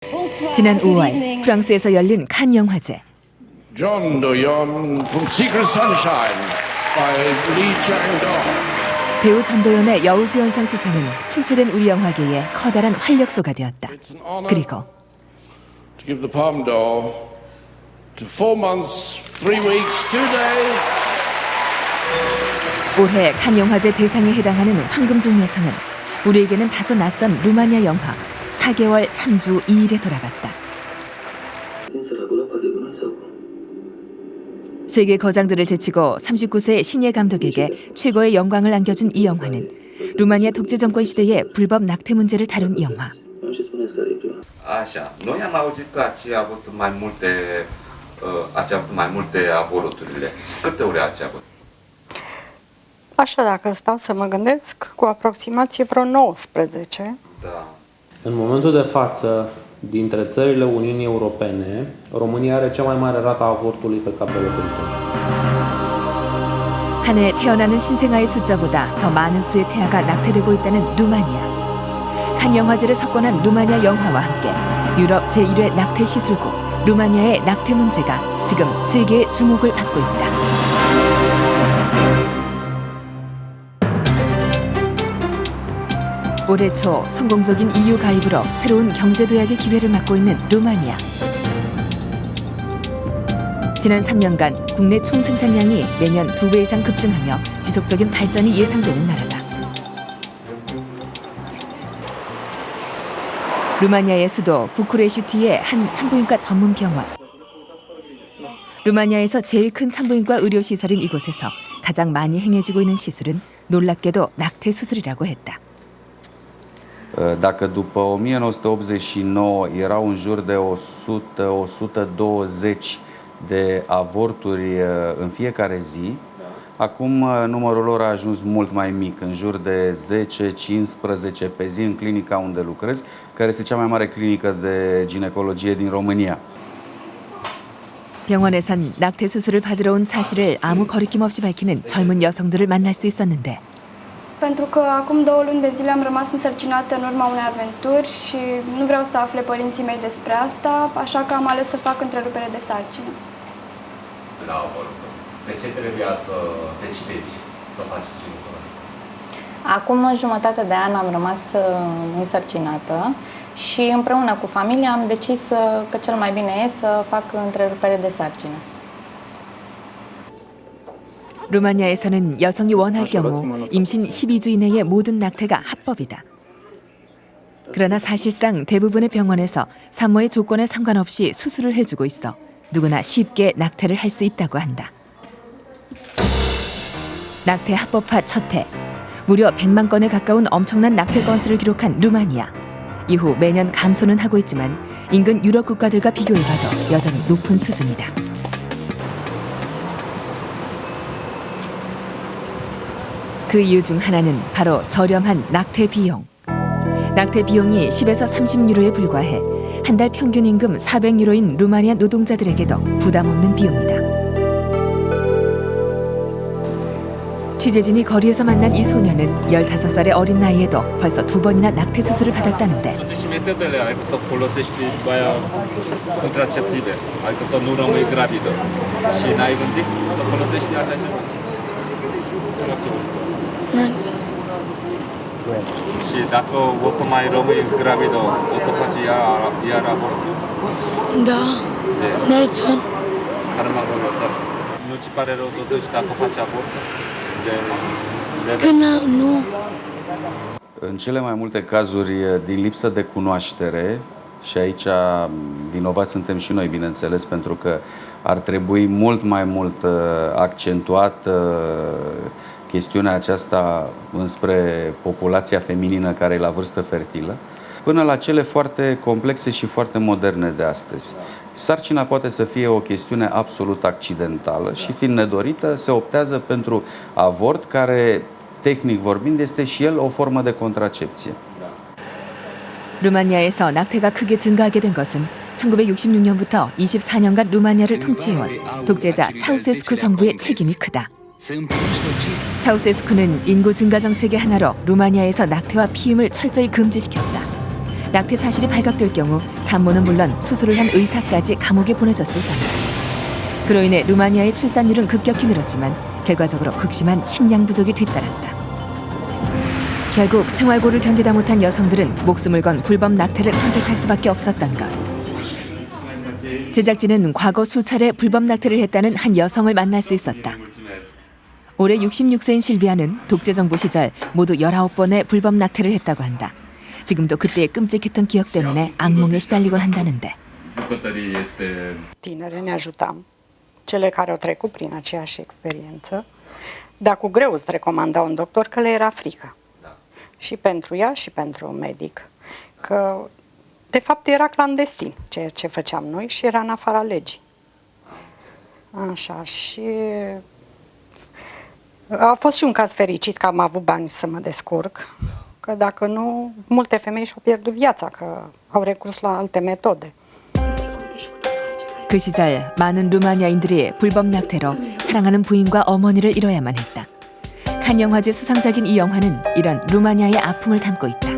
지난 5월 프랑스에서 열린 칸 영화제. John Do-yeon from Secret Sunshine by Lee Chang-dong. 배우 전도연의 여우주연상 수상은 친초된 우리 영화계에 커다란 활력소가 되었다. 그리고 To give the Palme d'Or to 4 months, 3 weeks, 2 days. 올해 칸 영화제 대상에 해당하는 황금종려상은 우리에게는 다소 낯선 루마니아 영화 4개월 3주 2일에 돌아갔다. 세계 거장들을 제치고 39세 신예 감독에게 최고의 영광을 안겨준 이 영화는 루마니아 독재 정권 시대의 불법 낙태 문제를 다룬 영화. Așa, noi am auzit că ați avut mai multe avorturile. Câte ori ați avut? Așa, dacă stau să mă gândesc, cu aproximație vreo 19. Da. În momentul de față, dintre țările Uniunii Europene, România are cea mai mare rată a avortului pe cap de locuitor. 한 해 태어나는 신생아의 숫자보다 더 많은 수의 태아가 낙태되고 있다는 루마니아. 칸 영화제를 석권한 루마니아 영화와 함께 유럽 제1회 낙태 시술국 루마니아의 낙태 문제가 지금 세계의 주목을 받고 있다. 올해 초 성공적인 EU 가입으로 새로운 경제도약의 기회를 맞고 있는 루마니아. 지난 3년간 국내 총생산량이 매년 2배 이상 급증하며 지속적인 발전이 예상되는 나라다. 루마니아의 수도 부쿠레슈티의 한 산부인과 전문 병원. 루마니아에서 제일 큰 산부인과 의료시설인 이곳에서 가장 많이 행해지고 있는 시술은 놀랍게도 낙태 수술이라고 했다. Dacă după 1989 erau în jur de 100-120 de avorturi în fiecare zi, acum numărul lor a ajuns mult mai mic, în jur de 10-15 pe zi în clinica unde lucrez, care este cea mai mare clinică de ginecologie din România. 병원에선 낙태 수술을 받으러 온 사실을 아무 거리낌 없이 밝히는 젊은 여성들을 만날 수 있었는데 Pentru că acum 2 luni de zile am rămas însărcinată în urma unei aventuri și nu vreau să afle părinții mei despre asta, așa că am ales să fac întrerupere de sarcină. La avortul. De ce trebuia să decideți să faceți lucrul ăsta? Acum jumătate de an am rămas însărcinată și împreună cu familia am decis că cel mai bine e să fac întrerupere de sarcină. 루마니아에서는 여성이 원할 경우 임신 12주 이내의 모든 낙태가 합법이다. 그러나 사실상 대부분의 병원에서 산모의 조건에 상관없이 수술을 해주고 있어 누구나 쉽게 낙태를 할 수 있다고 한다. 낙태 합법화 첫 해, 무려 100만 건에 가까운 엄청난 낙태 건수를 기록한 루마니아. 이후 매년 감소는 하고 있지만 인근 유럽 국가들과 비교해봐도 여전히 높은 수준이다. 그 이유 중 하나는 바로 저렴한 낙태 비용. 낙태 비용이 10에서 30유로에 불과해 한 달 평균 임금 400유로인 루마니아 노동자들에게도 부담 없는 비용이다. 취재진이 거리에서 만난 이 소녀는 15살의 어린 나이에도 벌써 2번이나 낙태 수술을 받았다는데 Și dacă o să mai rămâi gravidă, o să faci iar avortul? Da, mulți ani. Care m-a gândit? Nu ți pare rău totuși dacă faci avortul? Că nu. În cele mai multe cazuri, din lipsă de cunoaștere, și aici vinovați suntem și noi, bineînțeles, pentru că ar trebui mult mai mult accentuat chestiunea aceasta înspre populația feminină care e la vârstă fertilă, până la cele foarte complexe și foarte moderne de astăzi. Sarcina poate să fie o chestiune absolut accidentală și, fiind nedorită, se optează pentru avort, care, tehnic vorbind, este și el o formă de contracepție. 루마니아에서 낙태가 크게 증가하게 된 것은 1966년부터 24년간 루마니아를 통치해온 독재자 차우세스쿠 정부의 책임이 크다. 차우세스쿠는 인구 증가 정책의 하나로 루마니아에서 낙태와 피임을 철저히 금지시켰다. 낙태 사실이 발각될 경우 산모는 물론 수술을 한 의사까지 감옥에 보내졌을 정도. 그로 인해 루마니아의 출산율은 급격히 늘었지만 결과적으로 극심한 식량 부족이 뒤따랐다. 결국 생활고를 견디다 못한 여성들은 목숨을 건 불법 낙태를 선택할 수밖에 없었던 것. 제작진은 과거 수차례 불법 낙태를 했다는 한 여성을 만날 수 있었다. 올해 66세인 실비아는 독재 정부 시절 모두 19번의 불법 낙태를 했다고 한다. 지금도 그때의 끔찍했던 기억 때문에 악몽에 시달리곤 한다는데. Tinere ne ajutam, cele care au trecut prin aceeași experiență, dar cu greu îți recomanda un doctor că le era frică. Și pentru ea și pentru medic, că de fapt era clandestin ceea ce făceam noi și era în afara legii. Așa, și a fost și un caz fericit că am avut bani să mă descurc, că dacă nu, multe femei și-au pierdut viața, că au recurs la alte metode. 그 시절 많은 루마니아인들이 불법 낙태로 사랑하는 부인과 어머니를 잃어야만 했다. 칸 영화제 수상작인 이 영화는 이런 루마니아의 아픔을 담고 있다.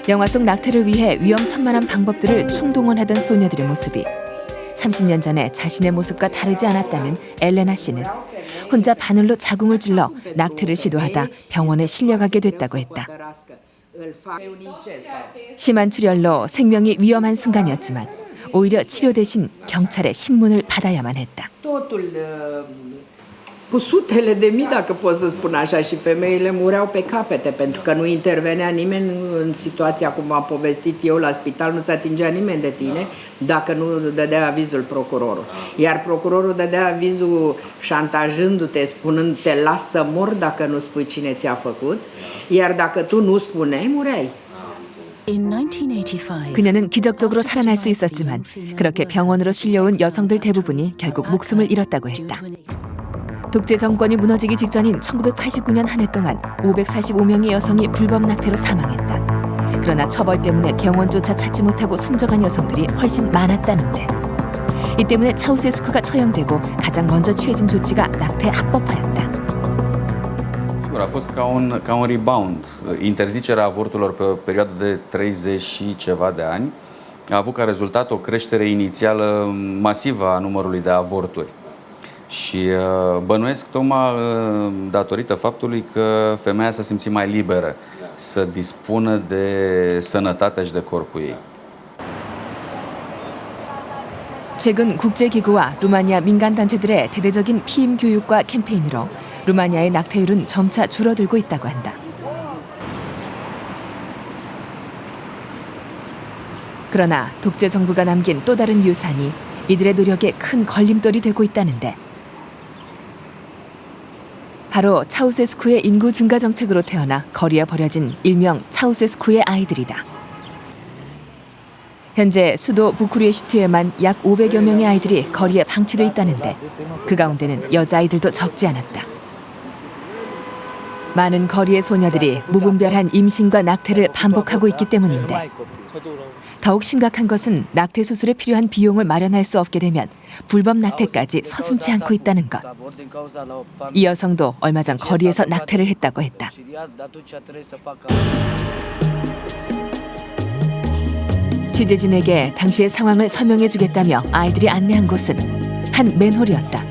영화 속 낙태를 위해 위험천만한 방법들을 총동원하던 소녀들의 모습이 30년 전에 자신의 모습과 다르지 않았다는 엘레나 씨는 혼자 바늘로 자궁을 찔러 낙태를 시도하다 병원에 실려가게 됐다고 했다. 심한 출혈로 생명이 위험한 순간이었지만 오히려 치료 대신 경찰의 신문을 받아야만 했다. Cu sutele de mii, dacă pot să spun așa, și femeile mureau pe capete, pentru că nu intervenea nimeni în situația cum am povestit eu la spital, nu se atingea nimeni de tine dacă nu dădea avizul procurorul. Iar procurorul dădea avizul șantajându-te, spunând te las să mor dacă nu spui cine ți-a făcut, iar dacă tu nu spuneai, mureai. 그녀는 기적적으로 살아날 수 있었지만 그렇게 병원으로 실려온 여성들 대부분이 결국 목숨을 잃었다고 했다. 독재 정권이 무너지기 직전인 1989년 한 해 동안 545명의 여성이 불법 낙태로 사망했다. 그러나 처벌 때문에 병원조차 찾지 못하고 숨져간 여성들이 훨씬 많았다는데. 이 때문에 차우세스쿠가 처형되고 가장 먼저 취해진 조치가 낙태 합법화였다. Sigur, a fost ca un rebound. Interzicerea avorturilor pe o perioadă de 30 și ceva de ani a avut ca rezultat o creștere inițială masivă a numărului de avorturi. Și bănuiesc tocmai datorită faptului că femeia s-a simțit mai liberă să dispună de sănătatea și de corpul ei. 최근 국제기구와 루마니아 민간단체들의 대대적인 피임 교육과 캠페인으로 루마니아의 낙태율은 점차 줄어들고 있다고 한다. 그러나 독재 정부가 남긴 또 다른 유산이 이들의 노력에 큰 걸림돌이 되고 있다는데. 바로 차우세스쿠의 인구 증가 정책으로 태어나 거리에 버려진 일명 차우세스쿠의 아이들이다. 현재 수도 부쿠레슈티에만 약 500여 명의 아이들이 거리에 방치돼 있다는데 그 가운데는 여자아이들도 적지 않았다. 많은 거리의 소녀들이 무분별한 임신과 낙태를 반복하고 있기 때문인데 더욱 심각한 것은 낙태 수술에 필요한 비용을 마련할 수 없게 되면 불법 낙태까지 서슴지 않고 있다는 것. 이 여성도 얼마 전 거리에서 낙태를 했다고 했다. 취재진에게 당시의 상황을 설명해주겠다며 아이들이 안내한 곳은 한 맨홀이었다.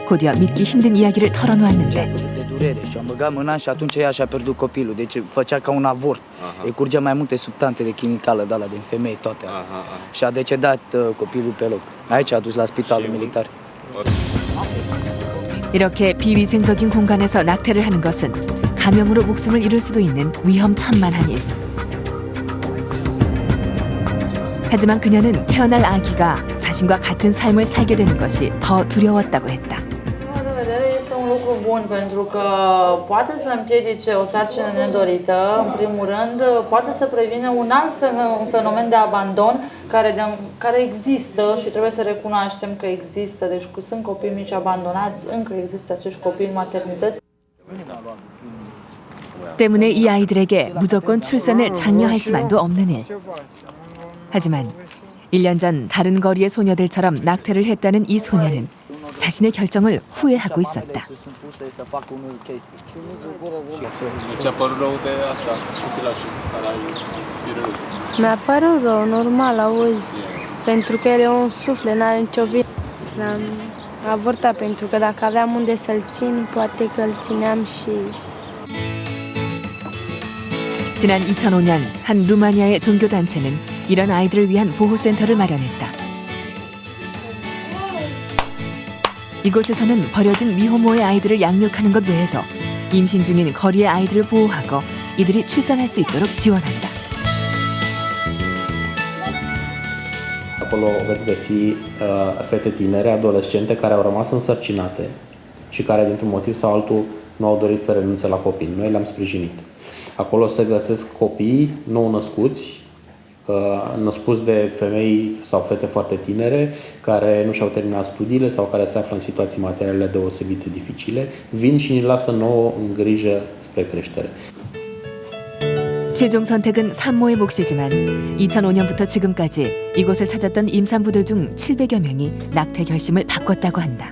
곧이어 믿기 힘든 이야기를 털어놓았는데 Și am băgat mâna și atunci ea și-a pierdut copilul. Deci făcea ca un avort. Îi curgea mai multe substanțe de chimicală de alea din femei toate. Și a decedat copilul pe loc. Aici a dus la spitalul militar. 이렇게 비위생적인 공간에서 낙태를 하는 것은 감염으로 목숨을 잃을 수도 있는 위험천만한 일. 하지만 그녀는 태어날 아기가 자신과 같은 삶을 살게 되는 것이 더 두려웠다고 했다. Este un lucru bun pentru că poate să împiedice o sarcină nedorită, în primul rând, poate să prevină un alt fenomen de abandon care există și trebuie să recunoaștem că există. Deci sunt copii mici abandonați, încă există acești copii în maternități. 때문에 이 아이들에게 무조건 출산을 장려할 수만도 없는 일. 하지만 1년 전 다른 거리의 소녀들처럼 낙태를 했다는 이 소녀는 자신의 결정을 후회하고 있었다. Mi-a părut rău, normal, auzi, pentru că el e un suflet, n-are nicio vină. L-am avortat pentru că dacă aveam unde să-l țin, poate că îl țineam și... 지난 2005년 한 루마니아의 종교단체는 이런 아이들을 위한 보호센터를 마련했다. 이곳에서는 버려진 미혼모의 아이들을 양육하는 것 외에도 임신 중인 거리의 아이들을 보호하고 이들이 출산할 수 있도록 지원한다. Acolo veți găsi fete tinere, adolescente care au rămas însărcinate și care dintr-un motiv sau altul nu au dorit să renunțe la copii. Noi le-am sprijinit. Acolo se găsesc copii nou născuți, născuți de femei sau fete foarte tinere care nu și-au terminat studiile sau care se află în situații materiale deosebit de dificile, vin și ni lasă nouă în grijă spre creștere. 최종 선택은 산모의 몫이지만 2005년부터 지금까지 이곳을 찾았던 임산부들 중 700여 명이 낙태 결심을 바꿨다고 한다.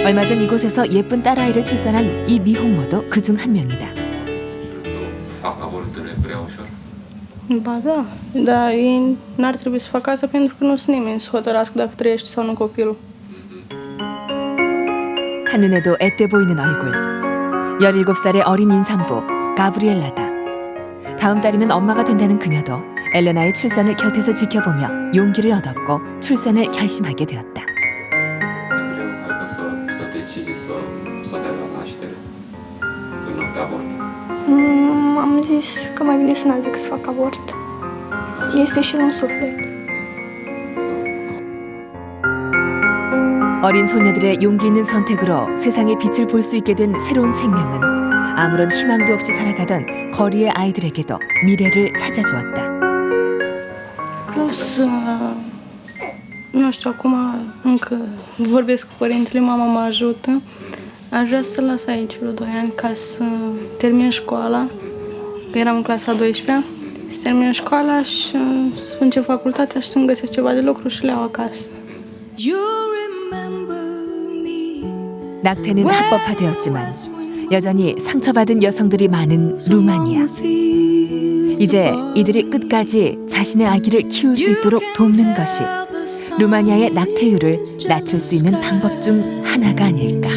얼마 전 이곳에서 예쁜 딸아이를 출산한 이 미혼모도 그중 한 명이다. Fac avorturile prea ușor. Ba da, dar ei n-ar trebui să facă asta pentru că nu sunt nimeni să hotărască dacă trăiește sau nu copilul. 한눈에도 앳돼 보이는 얼굴. 17살의 어린 임산부 가브리엘라다. 다음 달이면 엄마가 된다는 그녀도 엘레나의 출산을 곁에서 지켜보며 용기를 얻었고 출산을 결심하게 되었다. Greu, hai că să decidi să dai la naștere când nu te avortă. Am zis că mai bine să n-am decât să fac avort. Este și un suflet. 어린 소녀들의 용기 있는 선택으로 세상의 빛을 볼 수 있게 된 새로운 생명은 아무런 희망도 없이 살아가던 거리의 아이들에게도 미래를 찾아주었다. Plus, nu știu, acum încă vorbesc cu părintele, mama mă ajută. Aș vrea să las aici vreo 2 ani ca să termin școala, că eram în clasa 12-a, să termin școala și să încep facultatea și să-mi găsesc ceva de lucru și le iau acasă. 낙태는 합법화되었지만 여전히 상처받은 여성들이 많은 루마니아. 이제 이들이 끝까지 자신의 아기를 키울 수 있도록 돕는 것이 루마니아의 낙태율을 낮출 수 있는 방법 중 하나가 아닐까.